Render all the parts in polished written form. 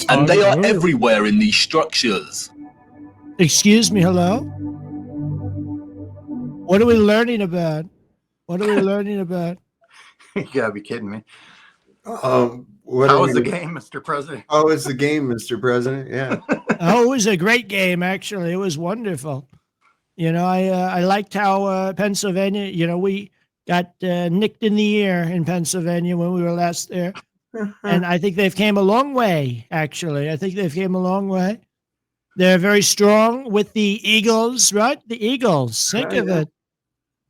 And they are everywhere in these structures. Excuse me, hello? What are we learning about? What are we learning about? You gotta be kidding me. How was the game, Mr. President? How was the game, Mr. President? Yeah. Oh, it was a great game, actually. It was wonderful. You know, I liked how Pennsylvania, you know, we got nicked in the ear in Pennsylvania when we were last there. And I think they've came a long way, actually. I think they've came a long way. They're very strong with the Eagles, right? The Eagles. Think of it.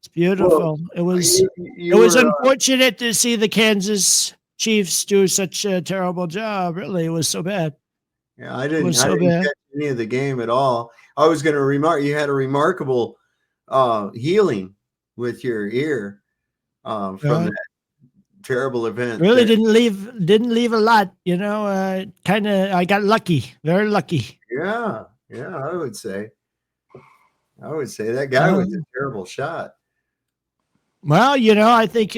It's beautiful. Well, it was unfortunate to see the Kansas Chiefs do such a terrible job. Really, it was so bad. Yeah, I didn't catch any of the game at all. I was going to remark you had a remarkable healing with your ear from that terrible event. Really didn't leave a lot, you know. I got lucky, very lucky. Yeah, I would say that guy was a terrible shot. Well, you know, I think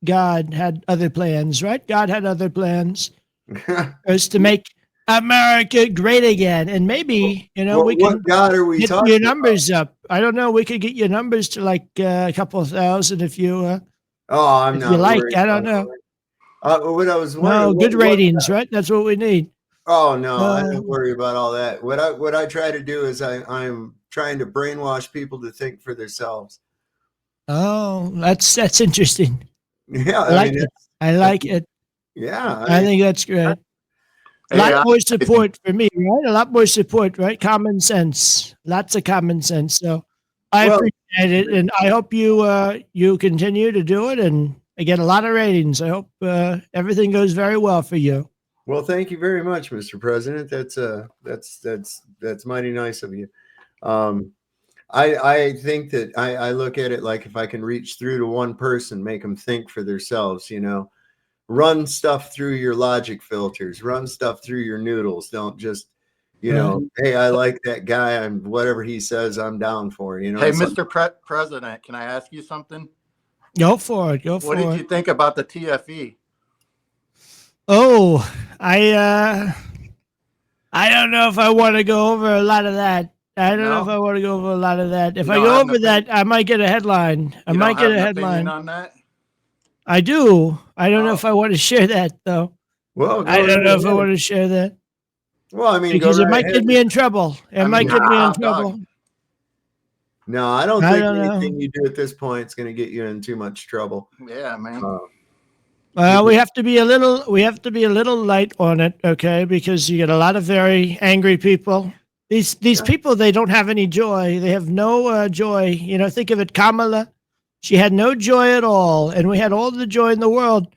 God had other plans, right? God had other plans, was to make America great again, and maybe we can. What God are we get talking your numbers up? I don't know. We could get your numbers to like a couple of thousand if you. I'm not. You like? I don't know. What I was wondering. No, good ratings, right? That's what we need. Oh no, I don't worry about all that. What I try to do is I'm trying to brainwash people to think for themselves. Oh, that's interesting. Yeah, I like it. Yeah, I think that's great. A lot more support for me, right? A lot more support, right? Common sense, lots of common sense. So I appreciate it, and I hope you continue to do it and get a lot of ratings. I hope everything goes very well for you. Well, thank you very much, Mr. President. That's mighty nice of you. I think that I look at it like if I can reach through to one person, make them think for themselves, run stuff through your logic filters, run stuff through your noodles. Don't just, hey, I like that guy. I'm whatever he says, I'm down for. Hey, Mr. President, can I ask you something? Go for it. What did you think about the TFE? Oh, I don't know if I want to go over a lot of that. I don't know if I want to go over a lot of that. If I go over that, I might get a headline. I might get a headline on that. I do. I don't know if I want to share that though. Well, I don't know if I want to share that. Well, I mean, because it might get me in trouble. It might get me in trouble. No, I don't think anything you do at this point is going to get you in too much trouble. Yeah, man. Well, we have to be a little light on it, okay? Because you get a lot of very angry people. These people, they don't have any joy. They have no joy. Think of it, Kamala. She had no joy at all, and we had all the joy in the world.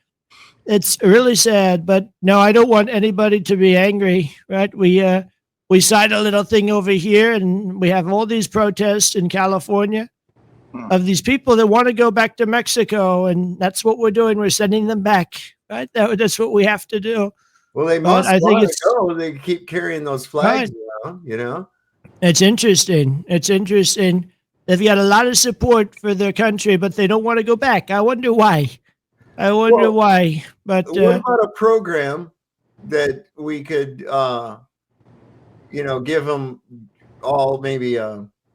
It's really sad, but no, I don't want anybody to be angry, right? We signed a little thing over here, and we have all these protests in California of these people that want to go back to Mexico, and that's what we're doing. We're sending them back, right? That's what we have to do. Well, they must want to go. They keep carrying those flags around, It's interesting. It's interesting. They've got a lot of support for their country, but they don't want to go back. I wonder why. Why. But what about a program that we could, give them all maybe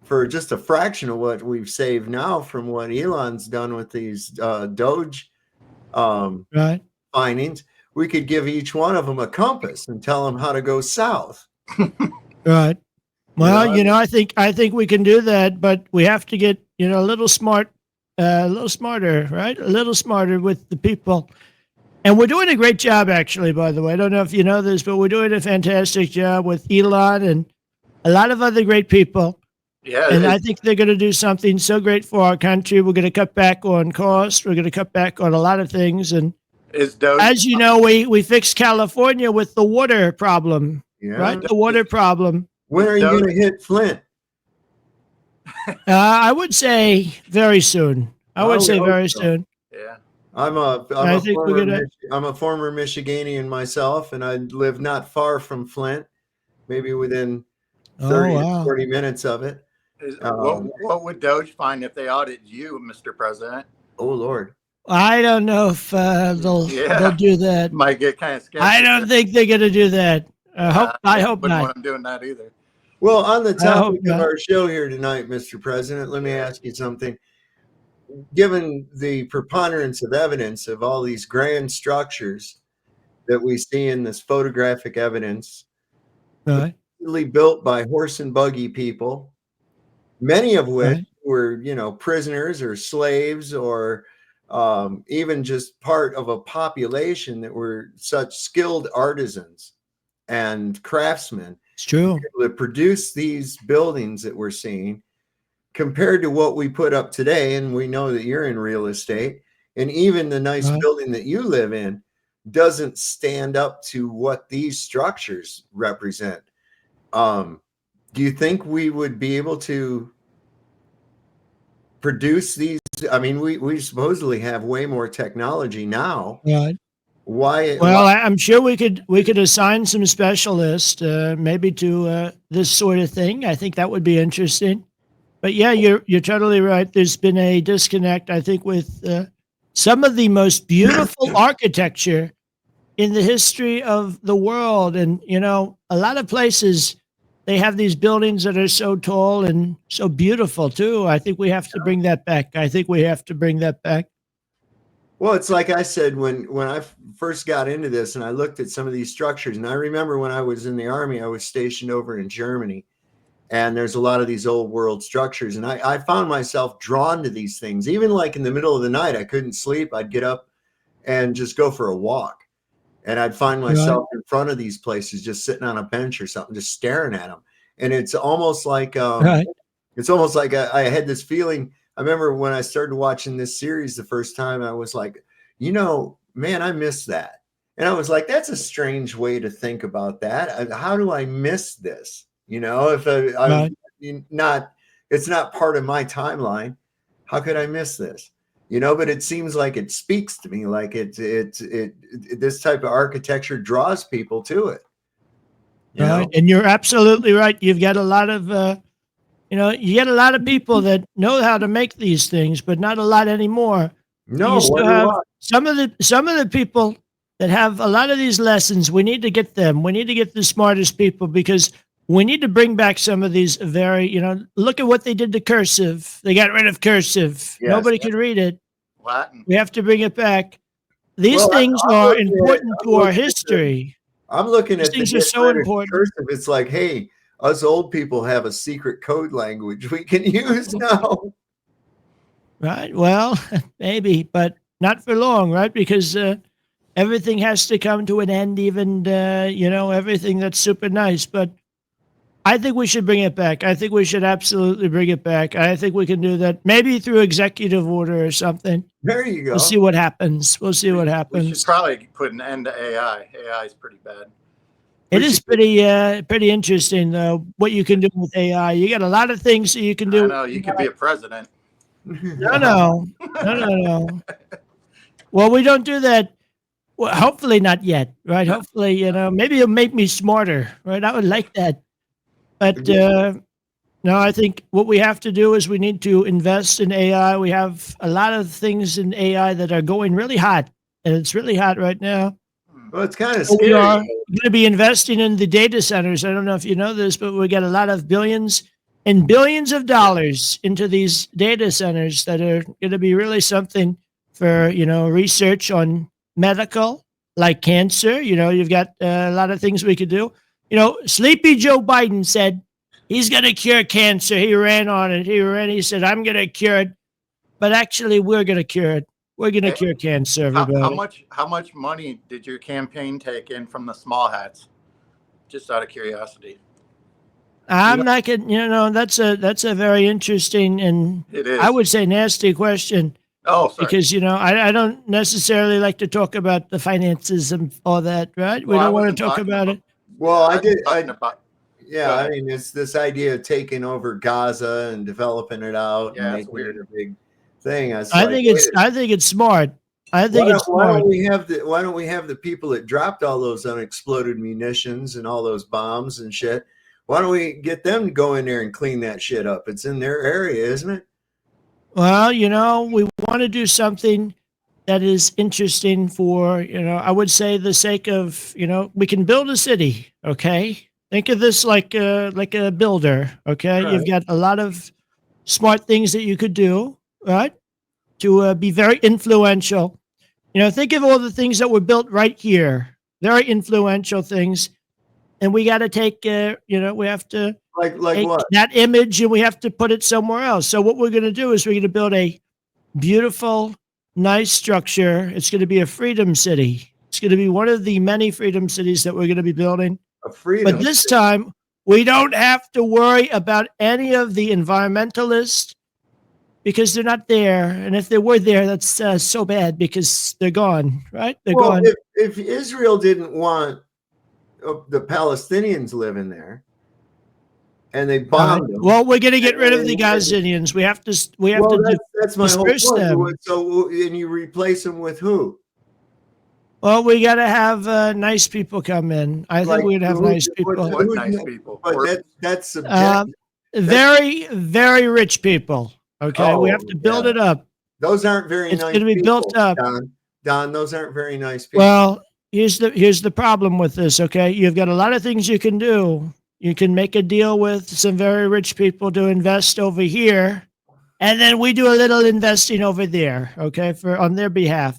for just a fraction of what we've saved now from what Elon's done with these Doge findings? We could give each one of them a compass and tell them how to go south. Right. Well, I think we can do that, but we have to get, a little smarter, right? A little smarter with the people. And we're doing a great job, actually, by the way. I don't know if you know this, but we're doing a fantastic job with Elon and a lot of other great people. Yeah. And I think they're going to do something so great for our country. We're going to cut back on costs. We're going to cut back on a lot of things. And as you know, we fixed California with the water problem, right? The water problem. When are you going to hit Flint? I would say very soon. Soon. Yeah. I'm a former Michiganian myself, and I live not far from Flint, maybe within 30 to 40 minutes of it. What would Doge find if they audited you, Mr. President? Oh, Lord. I don't know if they'll Yeah. do that. Might get kind of skeptical. I don't think they're going to do that. I hope wouldn't not. want them doing that either. Well, on the I hope topic of not. our show here tonight, Mr. President, let me ask you something. Given the preponderance of evidence of all these grand structures that we see in this photographic evidence, Right. built by horse and buggy people, many of which Right. were, prisoners or slaves or even just part of a population that were such skilled artisans and craftsmen It's true. to produce these buildings that we're seeing compared to what we put up today. And we know that you're in real estate, and even the nice Right. building that you live in doesn't stand up to what these structures represent. Do you think we would be able to produce these? I mean, we supposedly have way more technology now. Right. Why? Well, I'm sure we could assign some specialists, maybe to this sort of thing. I think that would be interesting. But yeah, you're totally right. There's been a disconnect, I think, with some of the most beautiful architecture in the history of the world. And a lot of places they have these buildings that are so tall and so beautiful too. I think we have to bring that back. Well, it's like I said when I first got into this and I looked at some of these structures, and I remember when I was in the Army, I was stationed over in Germany, and there's a lot of these old world structures, and I found myself drawn to these things. Even like in the middle of the night, I couldn't sleep. I'd get up and just go for a walk, and I'd find myself in front of these places, just sitting on a bench or something, just staring at them. And it's almost like Right. I had this feeling. I remember when I started watching this series the first time, I was like, man, I miss that. And I was like, that's a strange way to think about that. How do I miss this? If I'm not, it's not part of my timeline. How could I miss this? But it seems like it speaks to me, like this type of architecture draws people to it. Right. And you're absolutely right. You've got a lot of, you get a lot of people that know how to make these things, but not a lot anymore. No, You still have some of the people that have a lot of these lessons. We need to get them. We need to get the smartest people, because we need to bring back some of these very, look at what they did to Cursive. They got rid of Cursive. Yes. Nobody could read it. Latin. We have to bring it back. These things are important to our history. I'm looking at these things are so important. Cursive. It's like, hey, us old people have a secret code language we can use now. Right. Well, maybe, but not for long, right? Because everything has to come to an end, even, everything that's super nice. But I think we should bring it back. I think we should absolutely bring it back. I think we can do that, maybe through executive order or something. There you go. We'll see what happens. We should probably put an end to AI. AI is pretty bad. It is pretty interesting, though, what you can do with AI. You got a lot of things that you can do. I know, you could be a president. No. Well, we don't do that. Well, hopefully not yet, right? Hopefully, maybe it'll make me smarter, right? I would like that. But no, I think what we have to do is we need to invest in AI. We have a lot of things in AI that are going really hot, and it's really hot right now. Well, it's kind of We scary. are going to be investing in the data centers. I don't know if you know this, but we got a lot of billions and billions of dollars into these data centers that are going to be really something for, research on medical, like cancer. You've got a lot of things we could do. Sleepy Joe Biden said he's going to cure cancer. He ran on it. He said, I'm going to cure it. But actually, we're going to cure it. We're going to cure cancer, everybody. How much money did your campaign take in from the small hats? Just out of curiosity. I'm not getting, that's a very interesting and It is. I would say nasty question. Oh, sorry. Because, I don't necessarily like to talk about the finances and all that, right? We Well, I don't want wasn't to talk talking about it. Well, I did. Go ahead. I mean, it's this idea of taking over Gaza and developing it out Yeah, and that's making weird. it a big thing. I think it's smart. I think it's Why smart. don't we have the people that dropped all those unexploded munitions and all those bombs and shit? Why don't we get them to go in there and clean that shit up? It's in their area, isn't it? Well, we want to do something that is interesting for, I would say the sake of, we can build a city. Okay. Think of this like a builder. Okay. Right. You've got a lot of smart things that you could do, right? To be very influential. Think of all the things that were built right here, very influential things. And we got to take, we have to Like take what? that image and we have to put it somewhere else. So what we're going to do is we're going to build a beautiful, nice structure. It's going to be a freedom city. It's going to be one of the many freedom cities that we're going to be building. A freedom. But this time, we don't have to worry about any of the environmentalists because they're not there. And if they were there, that's so bad because they're gone, right? They're Well, gone. if Israel didn't want the Palestinians living there, and they bombed them. Well, we're going to get rid of the Gazanians. We have to. That's my whole disperse point. them. So, and you replace them with who? Well, we got to have nice people come in. I think we're going to have nice people. What nice people? But that's subjective. Very, very rich people. Okay, we have to build it up. Those aren't very It's nice. going to be people, built up. Don, those aren't very nice people. Well, here's the problem with this. Okay, you've got a lot of things you can do. You can make a deal with some very rich people to invest over here, and then we do a little investing over there. Okay, on their behalf.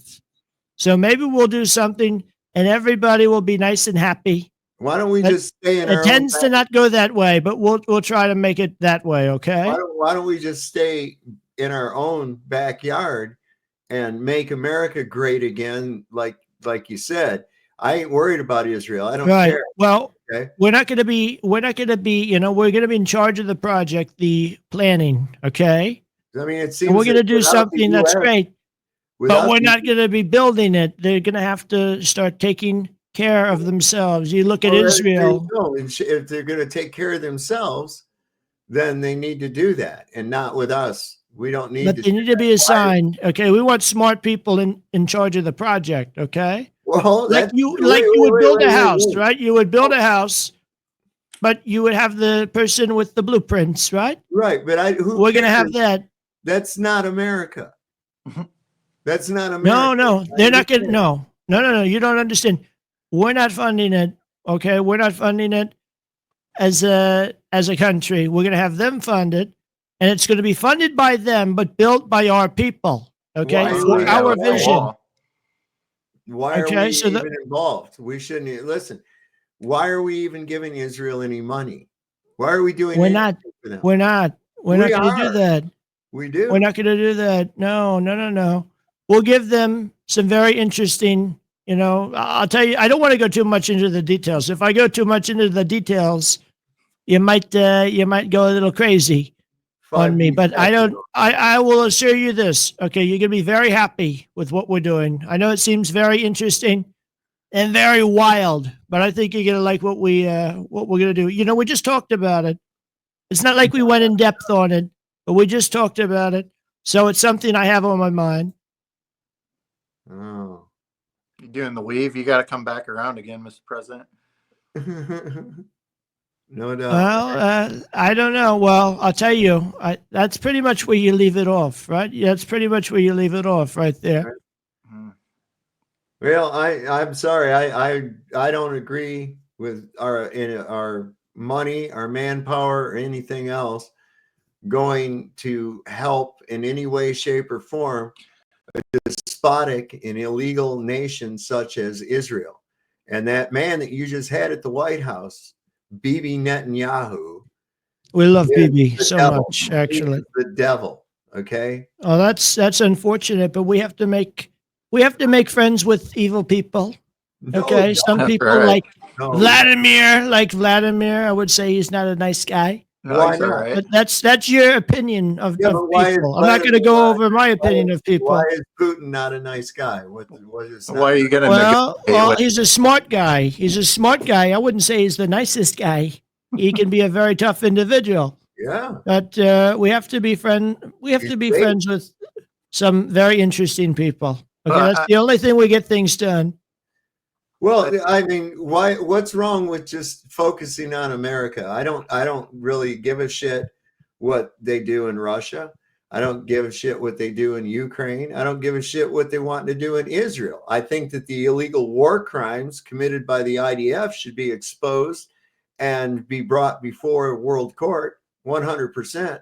So maybe we'll do something, and everybody will be nice and happy. Why don't we just stay in our It tends to not go that way, but we'll try to make it that way, okay? Why don't we just stay in our own backyard and make America great again, like you said? I ain't worried about Israel. I don't care. Well, we're not going to be, we're going to be in charge of the project, the planning, okay? I mean, it seems and we're going to do without something the that's US great, but we're not going to be building it. They're going to have to start taking care of themselves. You look at Israel. If they're going to take care of themselves, then they need to do that, and not with us. We don't need. But they need to be assigned. Okay, we want smart people in charge of the project. Okay. Well, like you would build a house, right? You would build a house, but you would have the person with the blueprints, right? Right, but we're going to have that. That's not America. That's not America. No, they're not going to. No. You don't understand. We're not funding it. Okay, we're not funding it as a country. We're going to have them fund it, and it's going to be funded by them, but built by our people. Okay, for our vision. Why are we even involved? We shouldn't listen. Why are we even giving Israel any money? Why are we doing? We're not going to do that. We do. We're not going to do that. No. We'll give them some very interesting. I'll tell you. I don't want to go too much into the details. If I go too much into the details, you might go a little crazy on me. But I don't. I will assure you this. Okay, you're going to be very happy with what we're doing. I know it seems very interesting and very wild, but I think you're going to like what we're going to do. We just talked about it. It's not like we went in depth on it, but we just talked about it. So it's something I have on my mind. Oh. You're doing the weave. You got to come back around again, Mr. President. No doubt. Well, I don't know. Well, I'll tell you, that's pretty much where you leave it off, right? Yeah, that's pretty much where you leave it off right there. Well, I'm sorry. I don't agree with our money, our manpower, or anything else going to help in any way, shape, or form a despotic and illegal nation such as Israel. And that man that you just had at the White House, Bibi Netanyahu. We love Bibi so much, actually. The devil. Okay. Oh, that's unfortunate, but we have to make friends with evil people. Okay. Some people like Vladimir, I would say he's not a nice guy. No, why not? Right. But that's your opinion of people. I'm not going to go over my opinion of people. Why is Putin not a nice guy? What is why are you going to? Well, he's a smart guy. He's a smart guy. I wouldn't say he's the nicest guy. He can be a very tough individual. Yeah. But we have to be friends with some very interesting people. Okay, that's the only thing we get things done. Well, I mean, what's wrong with just focusing on America? I don't really give a shit what they do in Russia. I don't give a shit what they do in Ukraine. I don't give a shit what they want to do in Israel. I think that the illegal war crimes committed by the IDF should be exposed and be brought before a world court 100%.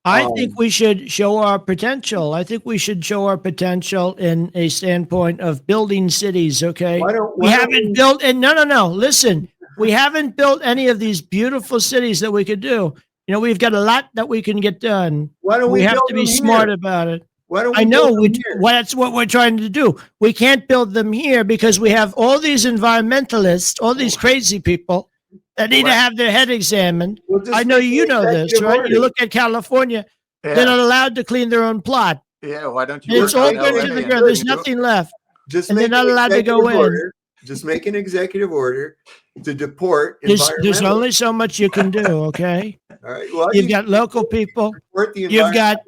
I think we should show our potential. I think we should show our potential in a standpoint of building cities. Okay. We haven't built, and no. Listen, we haven't built any of these beautiful cities that we could do. You know, we've got a lot that we can get done. Why don't We have build to be them smart here? about it. Why don't I know build them here? that's what we're trying to do. We can't build them here because we have all these environmentalists, all these crazy people that need to have their head examined. Well, just I know make you an know this, executive right? order. You look at California, they're Yeah, not allowed to clean their own plot. yeah. Why don't you? It's work all on going LA to the and- ground. There's nothing left. Just And they're make not an allowed to go executive in. order. Just make an executive order to deport There's environmentalists. only so much you can do, okay? All right. Well, You've you got local people, deport the you've got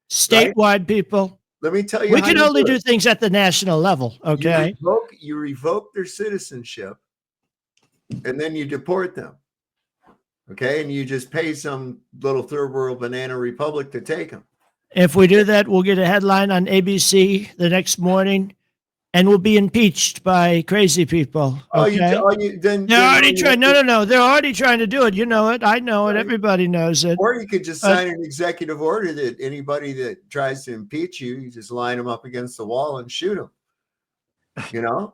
environmentalists. statewide people. Let me tell you. We how can you only do it. things at the national level, okay? You revoke their citizenship, and then you deport them. Okay, and you just pay some little third world banana republic to take them. If we do that, we'll get a headline on ABC the next morning, and we'll be impeached by crazy people. Okay? Then They're already trying. No. They're already trying to do it. You know it. I know it. Right. Everybody knows it. Or you could just sign an executive order that anybody that tries to impeach you, you just line them up against the wall and shoot them. You know?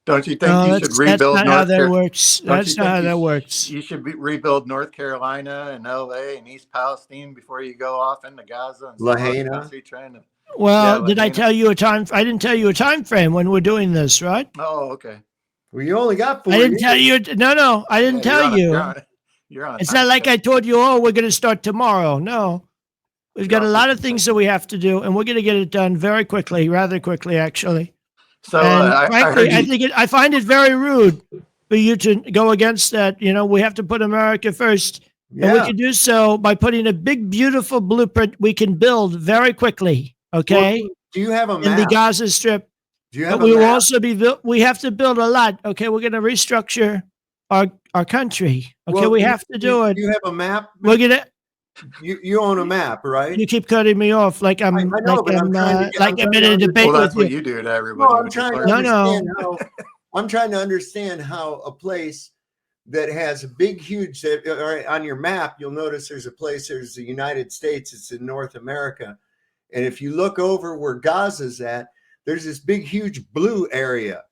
Don't you think No, you that's, should rebuild that's not how North that Carolina? works. That's not how that works. You should rebuild North Carolina and LA and East Palestine before you go off into Gaza and some other Lahaina. country trying to. Well, Yeah, did I Lahaina. tell you a time? I didn't tell you a time frame when we're doing this, right? Oh, okay. Well, you only got 4 I didn't years. tell you. No, I didn't Yeah, tell you. You're on. It's not like I told you, oh, we're going to start tomorrow. No, we've got a lot of things that we have to do, and we're going to get it done very quickly, rather quickly, actually. So And frankly, heard I find it very rude for you to go against that. You know, we have to put America first, and we Yeah. can do so by putting a big, beautiful blueprint we can build very quickly. Okay, Well, do you have a in the map? Gaza Strip. Do you But have we a will map? also be built. We have to build a lot. Okay, we're going to restructure our country. Okay, Well, we have to do it. Do you have a map? We're gonna. You own a map, right? You keep cutting me off like I'm I know, but I'm trying to- I'm I'm trying in a to debate well, that's with what you. you do to No, everybody. I'm which is trying to fine. No. understand how. I'm trying to understand how a place that has a big, huge. All right, on your map, you'll notice there's a place. There's the United States. It's in North America, and if you look over where Gaza's at, there's this big, huge blue area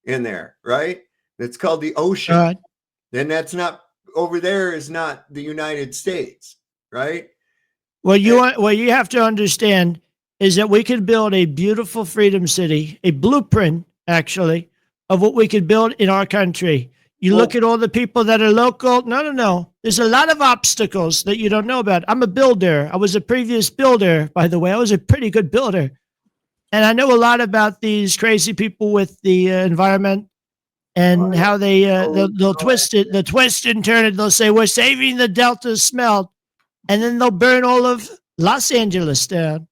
in there, right? That's called the ocean. All right. Then that's not over there. Is not the United States, right? What you have to understand is that we could build a beautiful freedom city, a blueprint actually of what we could build in our country. You look at all the people that are local. No. There's a lot of obstacles that you don't know about. I'm a builder. I was a previous builder, by the way. I was a pretty good builder. And I know a lot about these crazy people with the environment and how they'll twist it, they'll twist and turn it. They'll say, we're saving the Delta smelt. And then they'll burn all of Los Angeles down.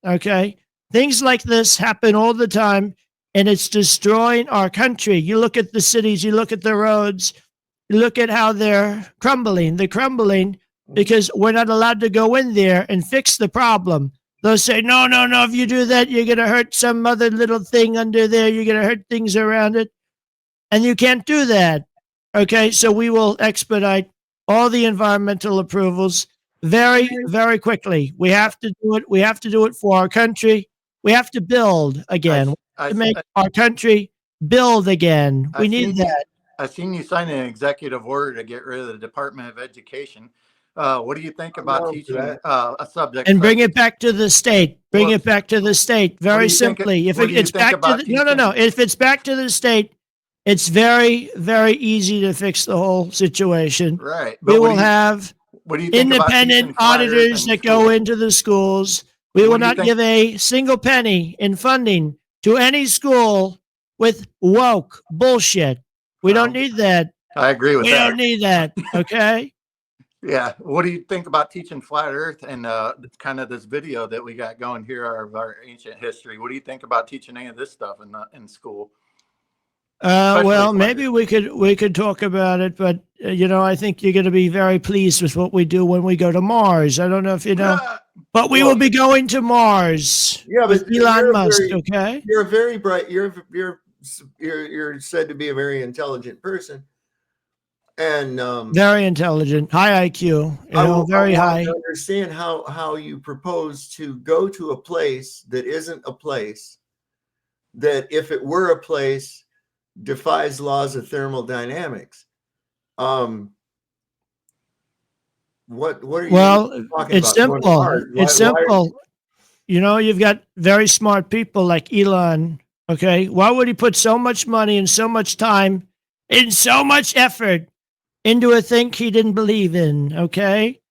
Okay. Things like this happen all the time, and it's destroying our country. You look at the cities, you look at the roads, you look at how they're crumbling. They're crumbling because we're not allowed to go in there and fix the problem. They'll say, no, if you do that, you're going to hurt some other little thing under there. You're going to hurt things around it. And you can't do that. Okay, so we will expedite all the environmental approvals very, very quickly. We have to do it. We have to do it for our country. We have to build again. To make our country build again. We need that. I've seen you sign an executive order to get rid of the Department of Education. What do you think about teaching a subject? And bring it back to the state. Bring it back to the state. Very simply. If it's back to the, no. If it's back to the state, it's very, very easy to fix the whole situation. Right. We will have what do you think independent auditors that go into the schools. We will not give a single penny in funding to any school with woke bullshit. We don't need that. I agree with that. We don't need that. Okay. Yeah. What do you think about teaching flat earth and kind of this video that we got going here of our ancient history? What do you think about teaching any of this stuff in school? Well, maybe we could talk about it, but I think you're going to be very pleased with what we do when we go to Mars. I don't know if you know, but we will be going to Mars Yeah, with but Elon Musk. Okay. You're a very bright. You're said to be a very intelligent person, and Very intelligent, high IQ, very I want high. to understand how you propose to go to a place that isn't a place, that if it were a place, defies laws of thermodynamics. What are you talking it's about? Going to simple. Mars? It's simple. You've got very smart people like Elon. Okay. Why would he put so much money and so much time and so much effort into a thing he didn't believe in? Okay.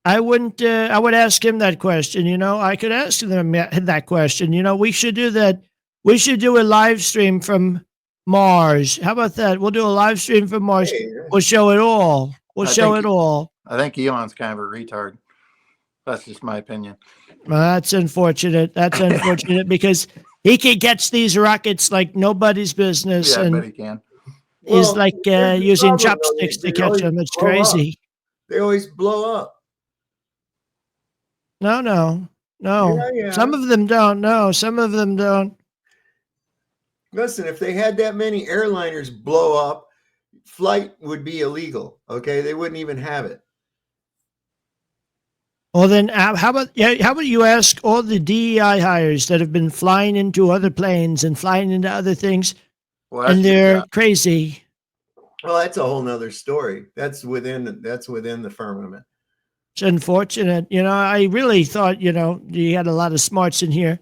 I wouldn't, I would ask him that question. I could ask them that question. We should do that. We should do a live stream from Mars. How about that? We'll do a live stream from Mars. Hey, We'll show it all. We'll show it all. I think Elon's kind of a retard. That's just my opinion. Well, that's unfortunate. That's unfortunate because he can catch these rockets like nobody's business. Yeah, I and bet he can. he's like using problem, though. chopsticks to They catch always them. It's blow up. crazy. They always blow up. No. Yeah. Some of them don't. No, some of them don't. Listen, if they had that many airliners blow up, flight would be illegal. Okay, they wouldn't even have it. Well, then how about you ask all the DEI hires that have been flying into other planes and flying into other things, and they're crazy. Well, that's a whole nother story. That's within the firmament. It's unfortunate. I really thought, you had a lot of smarts in here.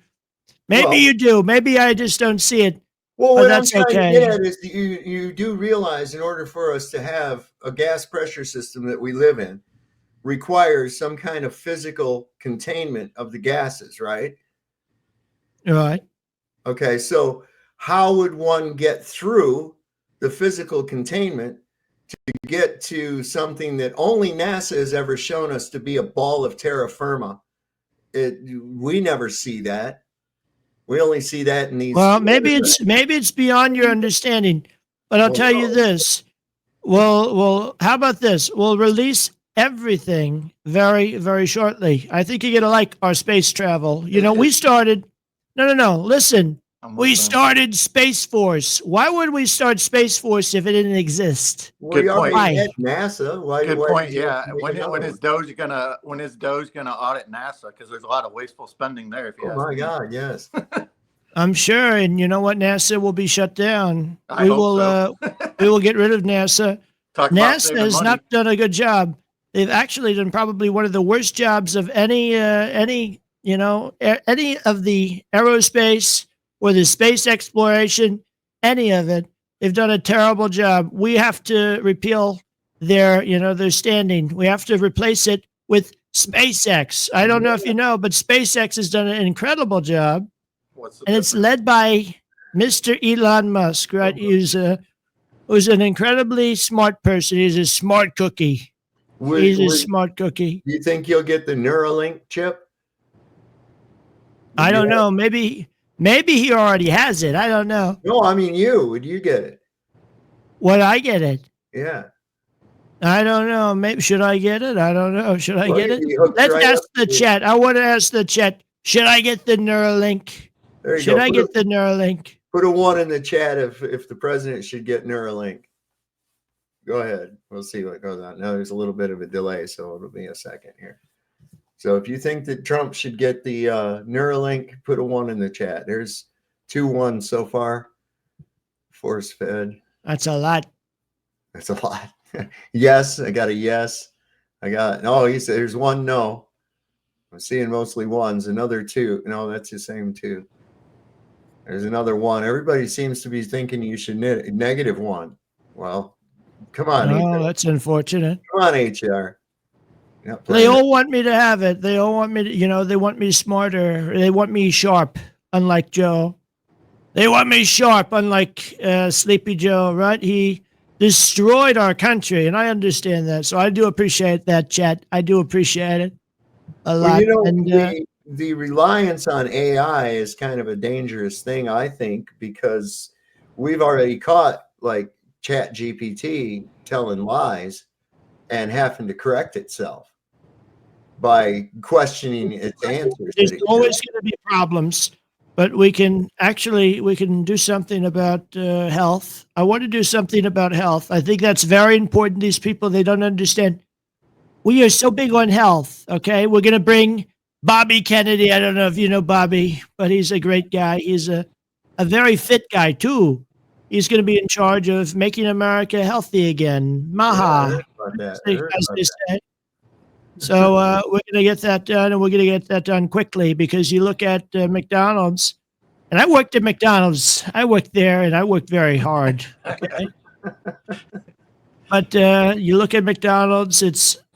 Maybe you do. Maybe I just don't see it. Well, what that's I'm trying okay. to get at is you do realize in order for us to have a gas pressure system that we live in requires some kind of physical containment of the gases, right? Right. Okay, so how would one get through the physical containment to get to something that only NASA has ever shown us to be a ball of terra firma? We never see that. We only see that in these. Well, maybe it's beyond your understanding, but I'll tell you this. Well, how about this? We'll release everything very, very shortly. I think you're going to like our space travel. We started. No. Listen, we started Space Force. Why would we start Space Force if it didn't exist? Good point. Why? NASA. Good point. Yeah. When is Doge gonna audit NASA? Because there's a lot of wasteful spending there. If you ask me. God, yes. I'm sure, and you know what? NASA will be shut down. I hope so. We will get rid of NASA. NASA has money. not done a good job. They've actually done probably one of the worst jobs of any of the aerospace or the space exploration, any of it. They've done a terrible job. We have to repeal their standing. We have to replace it with SpaceX. I don't know if you know, but SpaceX has done an incredible job. And it's led by Mr. Elon Musk, right? Who's an incredibly smart person. He's a smart cookie. He's a smart cookie. Do you think you'll get the Neuralink chip? I don't know. Maybe he already has it. I don't know. No, I mean you. Would you get it? Would I get it? Yeah. I don't know. Maybe should I get it? I don't know. Should I get it? Let's ask the chat. I want to ask the chat. Should I get the Neuralink? Should I get the Neuralink? Put a 1 in the chat if the president should get Neuralink. Go ahead. We'll see what goes on. Now there's a little bit of a delay, so it'll be a second here. So if you think that Trump should get the Neuralink, put a 1 in the chat. There's 2 1s so far. Force fed. That's a lot. That's a lot. Yes, I got a yes. He said there's 1 no. I'm seeing mostly 1s. Another 2. No, that's the same 2. There's another 1. Everybody seems to be thinking you should negative 1. Well, come on. Oh, that's unfortunate. Come on, HR. They all want me to have it. They all want me to, they want me smarter. They want me sharp, unlike Joe. They want me sharp, unlike Sleepy Joe, right? He destroyed our country, and I understand that. So I do appreciate that, chat. I do appreciate it a lot. The reliance on AI is kind of a dangerous thing, I think, because we've already caught like Chat GPT telling lies and having to correct itself by questioning its answers. There's always going to be problems, but we can do something about health. I want to do something about health. I think that's very important. These people, they don't understand. We are so big on health. Okay, we're going to bring Bobby Kennedy. I don't know if you know Bobby, but he's a great guy. He's a very fit guy too. He's going to be in charge of making America healthy again. Maha, as they say. So we're going to get that done, and we're going to get that done quickly, because you look at McDonald's, and I worked at McDonald's. I worked there, and I worked very hard. Okay? But you look at McDonald's,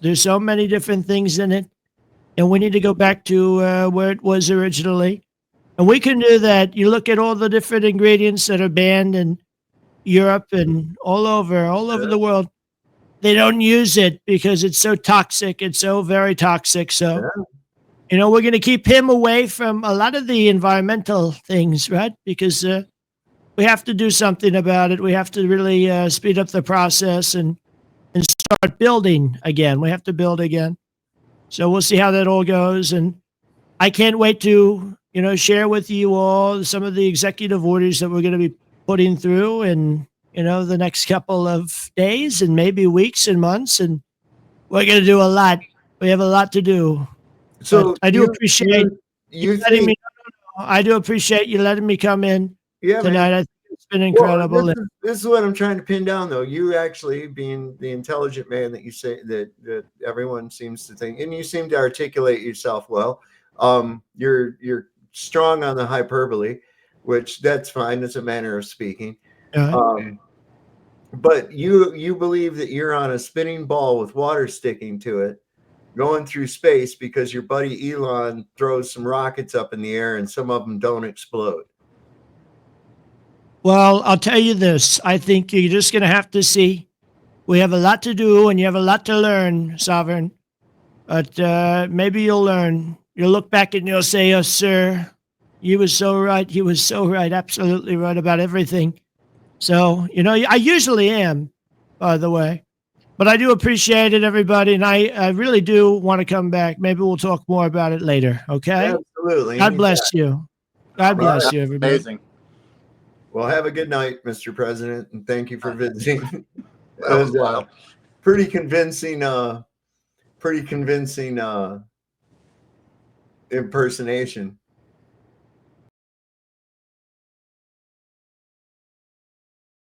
there's so many different things in it, and we need to go back to where it was originally. And we can do that. You look at all the different ingredients that are banned in Europe and all over the world. They don't use it because it's so toxic. It's so very toxic. So, we're going to keep him away from a lot of the environmental things, right? Because we have to do something about it. We have to really speed up the process and start building again. We have to build again. So we'll see how that all goes. And I can't wait to, share with you all some of the executive orders that we're going to be putting through in, the next couple of days and maybe weeks and months. And we're going to do a lot. We have a lot to do. So I do appreciate you letting me. I do appreciate you letting me come in tonight. Man. I think it's been incredible. Well, this is what I'm trying to pin down, though. You actually being the intelligent man that you say that everyone seems to think, and you seem to articulate yourself well. You're strong on the hyperbole, which that's fine. It's a manner of speaking. But you believe that you're on a spinning ball with water sticking to it, going through space, because your buddy Elon throws some rockets up in the air and some of them don't explode. Well, I'll tell you this. I think you're just going to have to see. We have a lot to do, and you have a lot to learn, Sovereign. But maybe you'll learn. You'll look back and you'll say, "Oh, sir, you was so right. You was so right. Absolutely right about everything." So, I usually am, by the way. But I do appreciate it, everybody, and I really do want to come back. Maybe we'll talk more about it later, okay? Absolutely. God bless you. God bless you, everybody. Amazing. Well, have a good night, Mr. President, and thank you for visiting. That was wild. Pretty convincing impersonation.